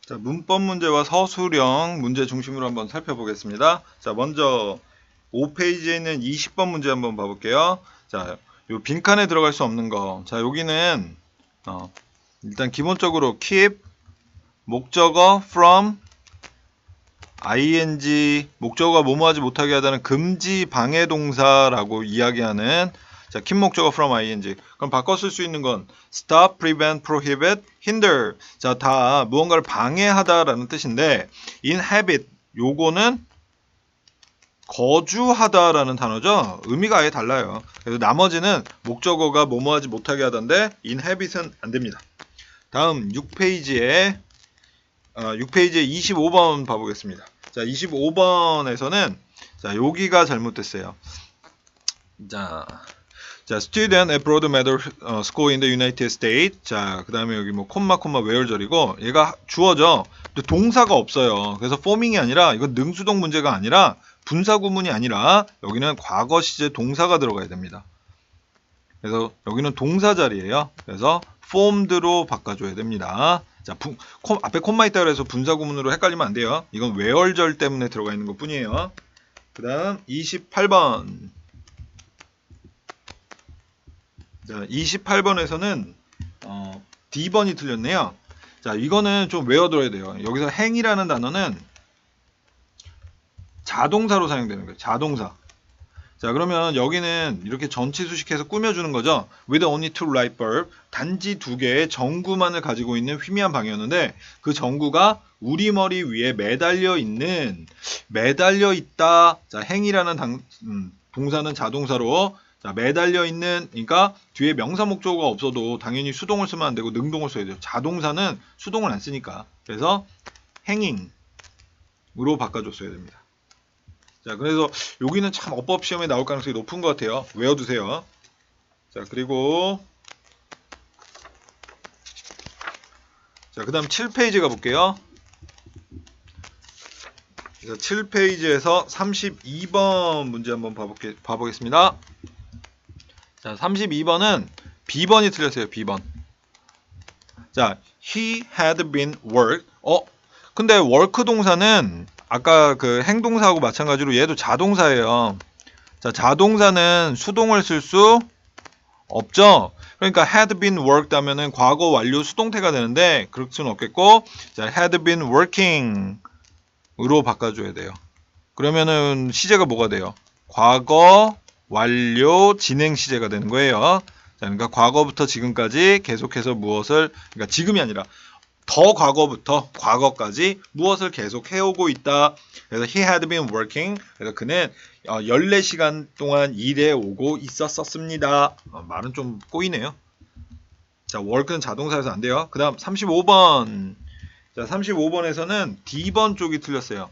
자, 문법 문제와 서술형 문제 중심으로 한번 살펴보겠습니다. 자, 먼저 5페이지에 있는 20번 문제 한번 봐볼게요. 자, 요 빈칸에 들어갈 수 없는 거. 자, 여기는 일단 기본적으로 keep 목적어 from ing 목적어가 뭐뭐하지 못하게 하다는 금지 방해 동사라고 이야기하는 자, keep 목적어 from ing. 그럼 바꿔 쓸 수 있는 건 stop, prevent, prohibit, hinder. 자, 다 무언가를 방해하다라는 뜻인데 inhabit 요거는 거주하다라는 단어죠. 의미가 아예 달라요. 그래서 나머지는 목적어가 뭐뭐하지 못하게 하던데 inhabit은 안 됩니다. 다음 6페이지에 25번 봐보겠습니다. 자, 25번에서는 자, 여기가 잘못됐어요. 자, student abroad medal school in the United States. 자, 그 다음에 여기 뭐 콤마 where절이고 얘가 주어져. 근데 동사가 없어요. 그래서 forming이 아니라 이건 능수동 문제가 아니라 분사구문이 아니라 여기는 과거 시제 동사가 들어가야 됩니다. 그래서 여기는 동사 자리예요. 그래서 formed로 바꿔줘야 됩니다. 자, 앞에 콤마 있다 그래서 분사구문으로 헷갈리면 안 돼요. 이건 where절 때문에 들어가 있는 것 뿐이에요. 그 다음 28번. 자, 28번에서는 D번이 틀렸네요. 자, 이거는 좀 외워둬야 돼요. 여기서 행이라는 단어는 자동사로 사용되는 거예요. 자동사. 자, 그러면 여기는 이렇게 전치 수식해서 꾸며주는 거죠. With only two light bulb. 단지 두 개의 전구만을 가지고 있는 희미한 방이었는데 그 전구가 우리 머리 위에 매달려 있다. 자, 행이라는 동사는 자동사로 자, 매달려 있는, 그러니까 뒤에 명사 목적어가 없어도 당연히 수동을 쓰면 안 되고 능동을 써야 돼요. 자동사는 수동을 안 쓰니까. 그래서 hanging으로 바꿔줬어야 됩니다. 자, 그래서 여기는 참 어법 시험에 나올 가능성이 높은 것 같아요. 외워두세요. 자, 그리고 자, 그 다음 7페이지 가볼게요. 7페이지에서 32번 문제 한번 봐보겠습니다. 자, 32번은 B번이 틀렸어요. B번. 자, he had been worked. 근데 work 동사는 아까 그 행동사하고 마찬가지로 얘도 자동사예요. 자, 자동사는 수동을 쓸 수 없죠. 그러니까 had been worked 하면은 과거 완료 수동태가 되는데 그럴 수는 없겠고, 자, had been working으로 바꿔줘야 돼요. 그러면은 시제가 뭐가 돼요? 과거 완료 진행 시제가 되는 거예요. 자, 그러니까 과거부터 지금까지 계속해서 무엇을, 그러니까 지금이 아니라 더 과거부터 과거까지 무엇을 계속 해오고 있다. 그래서 he had been working. 그래서 그는 14시간 동안 일해 오고 있었습니다. 말은 좀 꼬이네요. 자, work는 자동사여서 안 돼요. 그 다음 35번. 자, 35번에서는 D번 쪽이 틀렸어요.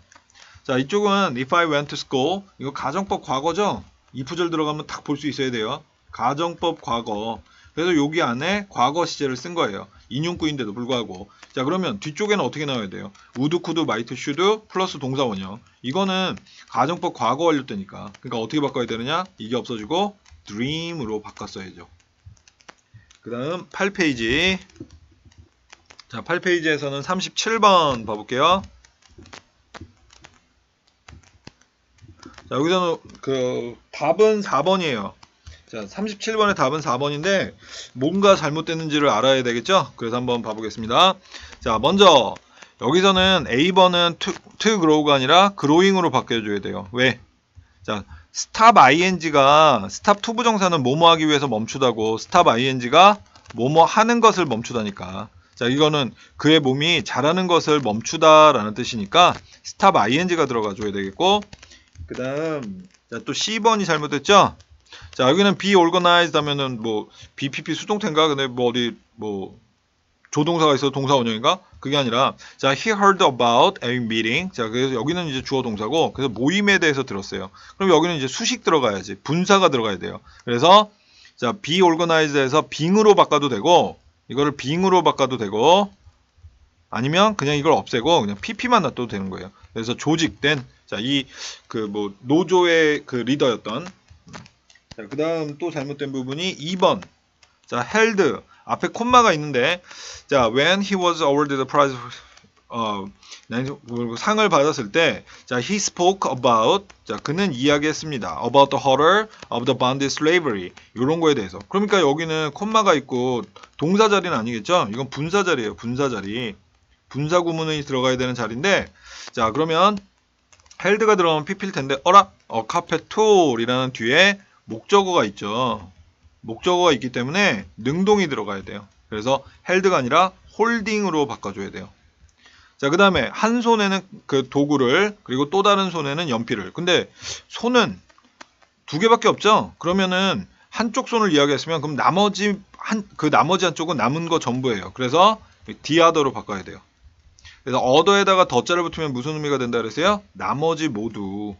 자, 이쪽은 if I went to school. 이거 가정법 과거죠? if절 들어가면 딱 볼 수 있어야 돼요. 가정법 과거. 그래서 여기 안에 과거 시제를 쓴 거예요. 인용구인데도 불구하고. 자, 그러면 뒤쪽에는 어떻게 나와야 돼요? would, could, might, should 플러스 동사원형. 이거는 가정법 과거 완료 때니까. 그러니까 어떻게 바꿔야 되느냐? 이게 없어지고 dream으로 바꿨어야죠. 그 다음 8페이지. 자, 8페이지에서는 37번 봐볼게요. 자, 여기서는 그 답은 4번이에요. 자, 37번의 답은 4번인데 뭔가 잘못됐는지를 알아야 되겠죠? 그래서 한번 봐보겠습니다. 자, 먼저 여기서는 A번은 to grow가 아니라 growing으로 바뀌어줘야 돼요. 왜? 자, stop ing가 stop to 부정사는 뭐뭐 하기 위해서 멈추다고 stop ing가 뭐뭐 하는 것을 멈추다니까. 자, 이거는 그의 몸이 잘하는 것을 멈추다라는 뜻이니까 stop ing가 들어가줘야 되겠고, 그 다음 또 C번이 잘못됐죠? 자, 여기는 be organized 하면은 뭐 BPP 수동태인가? 근데 뭐 어디 뭐 조동사가 있어 동사 원형인가? 그게 아니라 자, he heard about a meeting. 자, 그래서 여기는 이제 주어 동사고 그래서 모임에 대해서 들었어요. 그럼 여기는 이제 수식 들어가야지. 분사가 들어가야 돼요. 그래서 자, be organized에서 being으로 바꿔도 되고 이거를 being으로 바꿔도 되고 아니면 그냥 이걸 없애고 그냥 pp만 놔둬도 되는 거예요. 그래서 조직된 자, 이 그 뭐 노조의 그 리더였던 자, 그 다음 또 잘못된 부분이 2번. 자, held. 앞에 콤마가 있는데, 자, when he was awarded the prize 상을 받았을 때, 자, he spoke about, 자, 그는 이야기했습니다. about the horror of the bonded slavery. 이런 거에 대해서. 그러니까 여기는 콤마가 있고 동사 자리는 아니겠죠? 이건 분사 자리예요. 분사 자리. 분사 구문이 들어가야 되는 자리인데, 자, 그러면 헬드가 들어가면 pp일 텐데, 카페톨이라는 뒤에 목적어가 있죠. 목적어가 있기 때문에 능동이 들어가야 돼요. 그래서 헬드가 아니라 홀딩으로 바꿔줘야 돼요. 자, 그 다음에 한 손에는 그 도구를, 그리고 또 다른 손에는 연필을. 근데 손은 두 개밖에 없죠? 그러면은 한쪽 손을 이야기했으면 그럼 나머지 한쪽은 남은 거 전부예요. 그래서 the other로 바꿔야 돼요. 그래서 other에다가 더자를 붙으면 무슨 의미가 된다 그랬어요? 나머지 모두.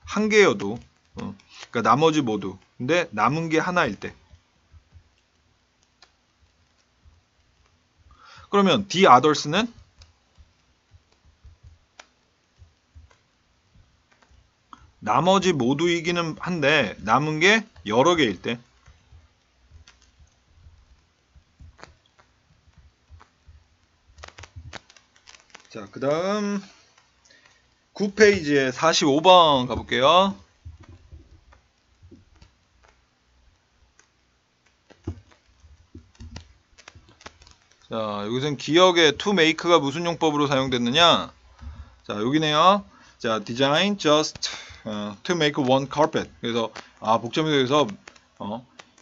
한 개여도. 그러니까 나머지 모두. 근데 남은 게 하나일 때. 그러면 the others는 나머지 모두이기는 한데 남은 게 여러 개일 때. 자, 그 다음 9페이지에 45번 가볼게요. 자, 여기서는 기억의 to make가 무슨 용법으로 사용됐느냐? 자, 여기네요. 자, design just to make one carpet. 그래서 복잡하게 해서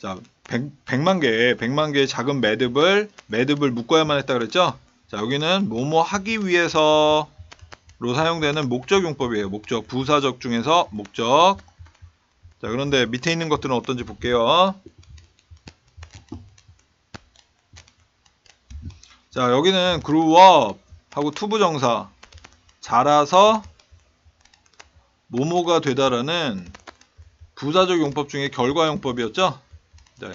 자, 100만 개의 작은 매듭을 묶어야만 했다 그랬죠? 자, 여기는 뭐뭐 하기 위해서로 사용되는 목적 용법이에요. 목적, 부사적 중에서 목적. 자, 그런데 밑에 있는 것들은 어떤지 볼게요. 자, 여기는 grew up 하고 투부정사 자라서 뭐뭐가 되다라는 부사적 용법 중에 결과 용법이었죠. 네.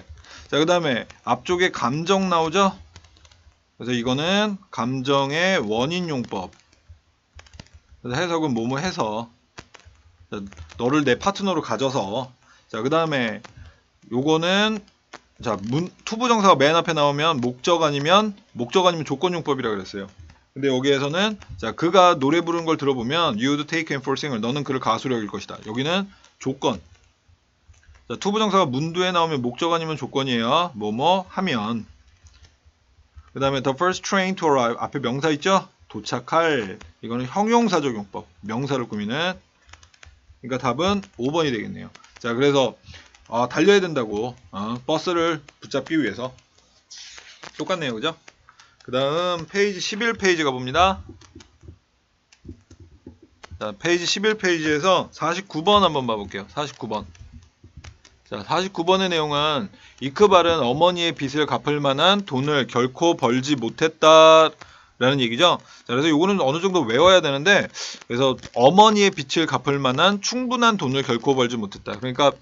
자, 그 다음에 앞쪽에 감정 나오죠. 그래서 이거는 감정의 원인 용법. 그래서 해석은 뭐뭐 해서, 자, 너를 내 파트너로 가져서. 자, 그 다음에 요거는 자, 투부정사가 맨 앞에 나오면 목적 아니면 조건 용법이라고 그랬어요. 근데 여기에서는 자, 그가 노래 부르는 걸 들어보면 you'd take him for singer. 너는 그를 가수로 여길 것이다. 여기는 조건. 자, 투부정사가 문두에 나오면 목적 아니면 조건이에요. 뭐뭐 하면. 그 다음에 the first train to arrive. 앞에 명사 있죠? 도착할. 이거는 형용사적 용법. 명사를 꾸미는. 그러니까 답은 5번이 되겠네요. 자, 그래서 달려야 된다고. 버스를 붙잡기 위해서. 똑같네요. 그죠? 그 다음 페이지 11페이지 가봅니다. 자, 페이지 11페이지에서 49번 한번 봐볼게요. 49번. 자, 49번의 내용은 이크발은 어머니의 빚을 갚을 만한 돈을 결코 벌지 못했다 라는 얘기죠. 자, 그래서 요거는 어느 정도 외워야 되는데, 그래서 어머니의 빚을 갚을 만한 충분한 돈을 결코 벌지 못했다. 그러니까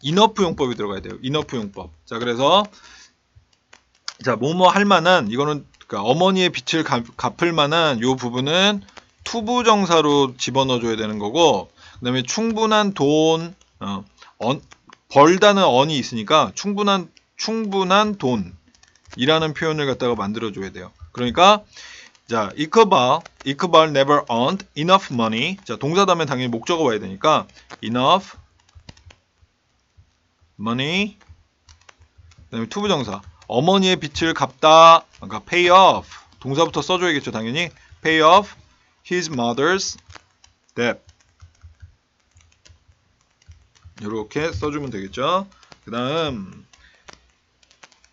enough 용법이 들어가야 돼요. enough 용법. 자, 그래서 자, 뭐뭐 할 만한, 이거는 그러니까 어머니의 빚을 갚을 만한 요 부분은 투부정사로 집어넣어줘야 되는 거고, 그 다음에 충분한 돈, 벌다는 언이 있으니까 충분한 돈이라는 표현을 갖다가 만들어줘야 돼요. 그러니까 자, 이크발 never earned enough money. 자, 동사 다음에 당연히 목적어 와야 되니까 enough money. 그다음에 투부정사. 어머니의 빚을 갚다. 그러니까 pay off. 동사부터 써줘야겠죠, 당연히. pay off his mother's debt. 이렇게 써주면 되겠죠. 그 다음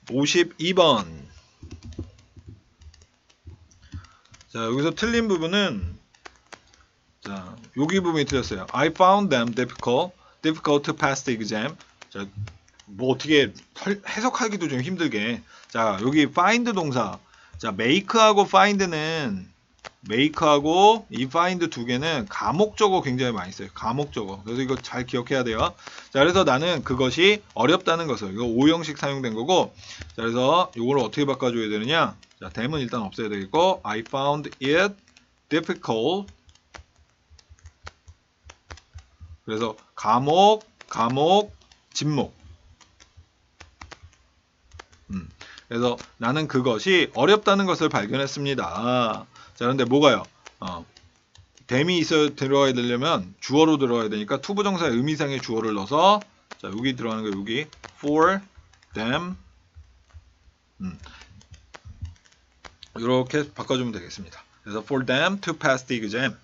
52번. 자, 여기서 틀린 부분은 자, 여기 부분이 틀렸어요. I found them difficult to pass the exam. 자, 뭐 어떻게 해석하기도 좀 힘들게. 자, 여기 find 동사. 자, make하고 find는 make하고 이 find 두 개는 가목적어 굉장히 많이 써요. 가목적어. 그래서 이거 잘 기억해야 돼요. 자, 그래서 나는 그것이 어렵다는 것을. 이거 5형식 사용된 거고. 자, 그래서 이걸 어떻게 바꿔줘야 되느냐. 자, them은 일단 없애야 되겠고. I found it difficult. 그래서 감옥, 진목. 그래서 나는 그것이 어렵다는 것을 발견했습니다. 자, 그런데 뭐가요? them이 들어가야 되려면 주어로 들어가야 되니까 투부정사의 의미상의 주어를 넣어서 자, 여기 들어가는 거 여기 for them 이렇게 바꿔주면 되겠습니다. 그래서 for them to pass the exam.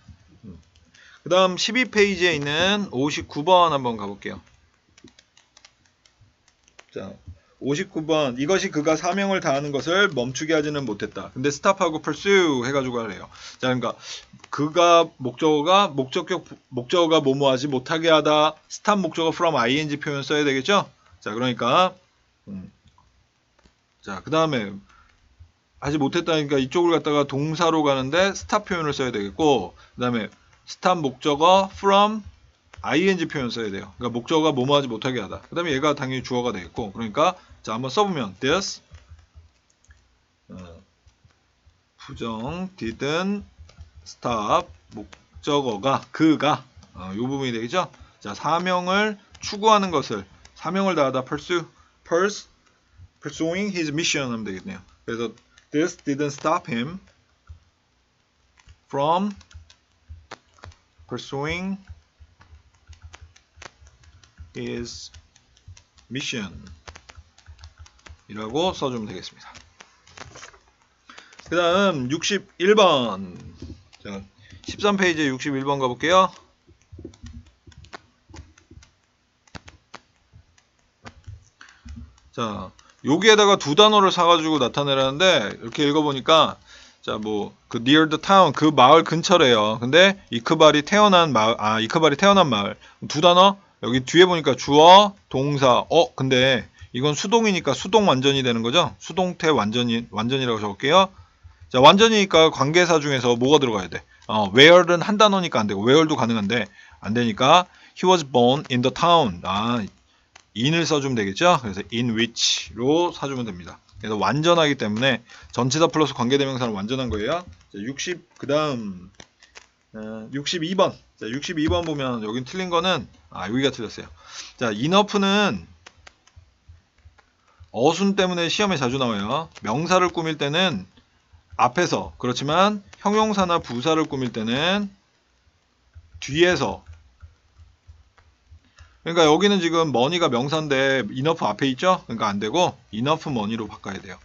그 다음 12페이지에 있는 59번 한번 가볼게요. 자, 59번 이것이 그가 사명을 다하는 것을 멈추게 하지는 못했다. 근데 stop하고 pursue 해가지고 하래요. 자, 그러니까 그가 목적어가 뭐뭐하지 못하게 하다. stop 목적어 from ing 표현 써야 되겠죠? 자, 그러니까 자, 그 다음에 하지 못했다니까 이쪽을 갖다가 동사로 가는데 stop 표현을 써야 되겠고, 그 다음에 stop 목적어 from ing 표현 써야 돼요. 그러니까 목적어가 뭐뭐 하지 못하게 하다. 그 다음에 얘가 당연히 주어가 되겠고, 그러니까 자, 한번 써보면 this 부정 didn't stop 목적어가 그가 요 부분이 되겠죠. 자, 사명을 추구하는 것을 사명을 다하다 pursuing his mission 하면 되겠네요. 그래서 this didn't stop him from pursuing his mission 이라고 써주면 되겠습니다. 그 다음 61번 자, 13페이지에 61번 가볼게요. 자, 여기에다가 두 단어를 사가지고 나타내라는데 이렇게 읽어보니까 자, 뭐 그 near the town 그 마을 근처래요. 근데 이크발이 태어난 마을 두 단어 여기 뒤에 보니까 주어 동사 근데 이건 수동이니까 수동 완전이 되는 거죠. 수동태 완전이라고 적을게요. 자, 완전이니까 관계사 중에서 뭐가 들어가야 돼? where는 한 단어니까 안 되고 where도 가능한데 안 되니까 he was born in the town. in을 써주면 되겠죠. 그래서 in which로 사주면 됩니다. 그래서 완전하기 때문에 전치사 플러스 관계대명사는 완전한 거예요. 자, 60 그다음 62번. 자, 62번 보면 여긴 틀린 거는 여기가 틀렸어요. 자, enough는 어순 때문에 시험에 자주 나와요. 명사를 꾸밀 때는 앞에서 그렇지만 형용사나 부사를 꾸밀 때는 뒤에서. 그러니까 여기는 지금 money가 명사인데 enough 앞에 있죠? 그러니까 안 되고 enough money로 바꿔야 돼요.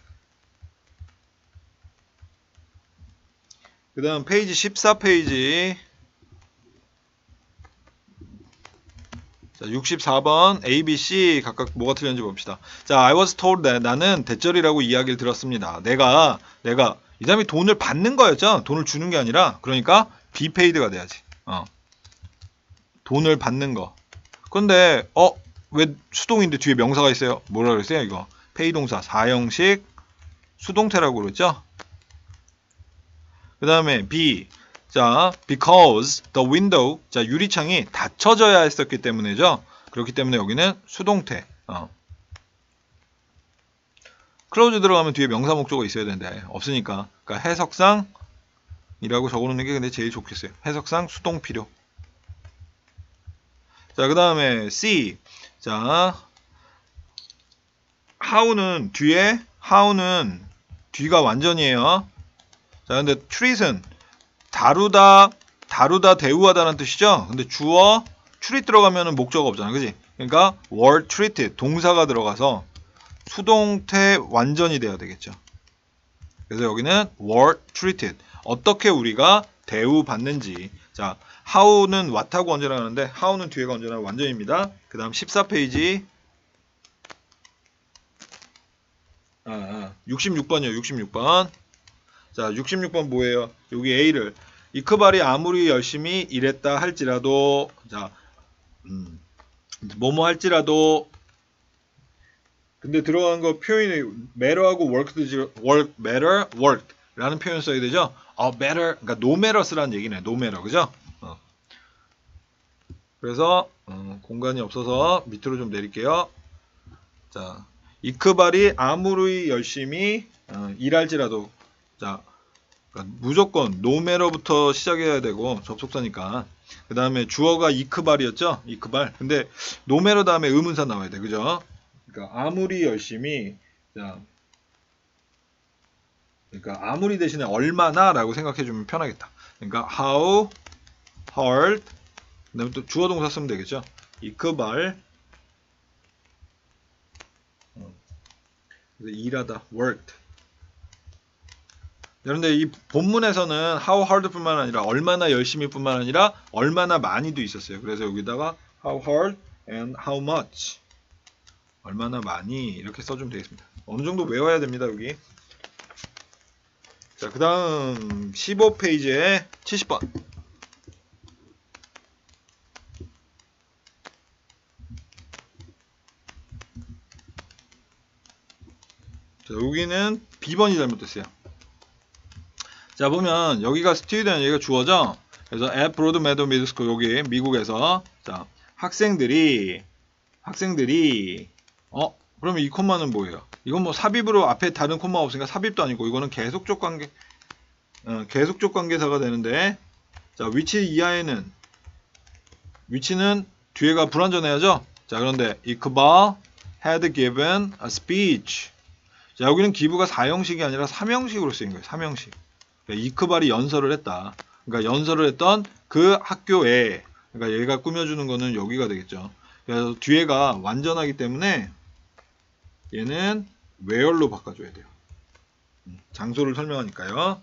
그 다음 페이지 14페이지 자, 64번 A, B, C 각각 뭐가 틀렸는지 봅시다. 자, I was told that 나는 대절이라고 이야기를 들었습니다. 내가 이 사람이 돈을 받는 거였죠? 돈을 주는 게 아니라 그러니까 be paid가 돼야지. 돈을 받는 거. 그런데 왜 수동인데 뒤에 명사가 있어요? 뭐라 그랬어요? 이거 pay 동사 4형식 수동태라고 그랬죠? 그 다음에 B 자, because the window 자, 유리창이 닫혀져야 했었기 때문이죠. 그렇기 때문에 여기는 수동태 close 들어가면 뒤에 명사 목적어 있어야 되는데 없으니까 그러니까 해석상 이라고 적어놓는 게 근데 제일 좋겠어요. 해석상 수동 필요. 자, 그 다음에 C 자, how는 뒤가 완전이에요. 자, 근데 treat은 다루다, 대우하다는 뜻이죠. 근데 주어 treat 들어가면은 목적어 없잖아, 그지? 그러니까 were treated 동사가 들어가서 수동태 완전이 돼야 되겠죠. 그래서 여기는 were treated 어떻게 우리가 대우받는지. 자, how는 what하고 언제나 하는데 how는 뒤에가 언제나 완전입니다. 그 다음 14페이지 66번이요. 66번. 자, 66번 뭐예요? 여기 A를 이크발이 아무리 열심히 일했다 할지라도 자, 뭐뭐 할지라도 근데 들어간 거 표현이 matter하고 work 라는 표현 써야 되죠? matter 그러니까 no matter 쓰라는 얘기네. no matter 그죠? 그래서 공간이 없어서 밑으로 좀 내릴게요. 자, 이크발이 아무리 열심히 일할지라도 자, 그러니까 무조건 no matter부터 시작해야 되고 접속사니까. 그 다음에 주어가 이크발이었죠? 이크발. 근데 no matter 다음에 의문사 나와야 돼. 그죠? 그러니까 아무리 열심히 자, 그러니까 아무리 대신에 얼마나 라고 생각해 주면 편하겠다. 그러니까 how hard, 그다음에 또 주어 동사 쓰면 되겠죠. 이크발, 그래서 일하다, worked. 그런데 이 본문에서는 how hard 뿐만 아니라 얼마나 열심히 뿐만 아니라 얼마나 많이도 있었어요. 그래서 여기다가 how hard and how much, 얼마나 많이 이렇게 써주면 되겠습니다. 어느 정도 외워야 됩니다, 여기. 자, 그 다음 15페이지에 70번. 자, 여기는 B번이 잘못됐어요. 자, 보면 여기가 student, 여기가 주어죠. 그래서 at Broadmeadow Middle School, 여기 미국에서, 자, 학생들이 그러면 이 콤마는 뭐예요? 이건 뭐 삽입으로 앞에 다른 콤마가 없으니까 삽입도 아니고 이거는 계속적 관계, 계속적 관계사가 되는데, 자, 위치는 뒤에가 불완전해야죠. 자, 그런데 이크바 had given a speech. 자, 여기는 기부가 4형식이 아니라 3형식으로 쓰인 거예요. 3형식. 그러니까 이크발이 연설을 했다. 그러니까 연설을 했던 그 학교에, 그러니까 얘가 꾸며주는 거는 여기가 되겠죠. 그래서 뒤에가 완전하기 때문에 얘는 where로 바꿔줘야 돼요. 장소를 설명하니까요.